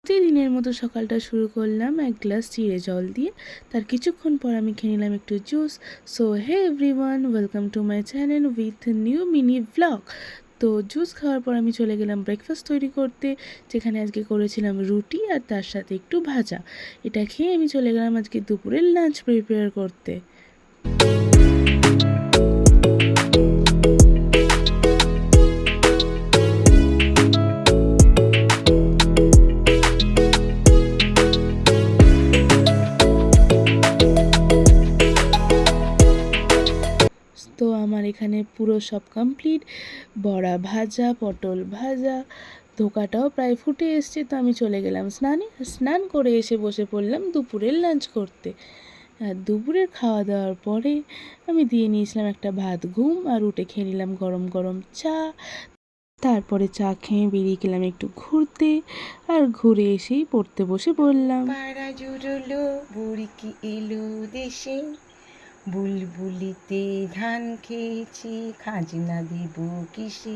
প্রতিদিনের মতো সকালটা শুরু করলাম এক গ্লাস চিড়ে জল দিয়ে। তার কিছুক্ষণ পর আমি খেয়ে নিলাম একটু juice. So hey everyone, welcome to my channel with new mini blog. তো জুস খাওয়ার পর আমি চলে গেলাম ব্রেকফাস্ট তৈরি করতে, যেখানে আজকে করেছিলাম রুটি আর তার সাথে একটু ভাজা। এটা খেয়ে আমি চলে গেলাম আজকে দুপুরের লাঞ্চ প্রিপেয়ার করতে। তো আমার এখানে পুরো সব কমপ্লিট, বড়া ভাজা, পটল ভাজা, ধোকাটাও প্রায় ফুটে এসছে। তো আমি চলে গেলাম স্নান করে এসে বসে পড়লাম দুপুরের লাঞ্চ করতে। আর দুপুরের খাওয়া দাওয়ার পরে আমি দিয়ে নিয়েছিলাম একটা ভাত ঘুম, আর উঠে খেয়ে নিলাম গরম গরম চা। তারপরে চা খেয়ে বেরিয়ে গেলাম একটু ঘুরতে, আর ঘুরে এসেই পড়তে বসে পড়লাম। পাড়া জুড়লো বুড়ি কি এলো দেশে, বুলবুলিতে ধান খেয়েছি খাজনা দিব কিসে।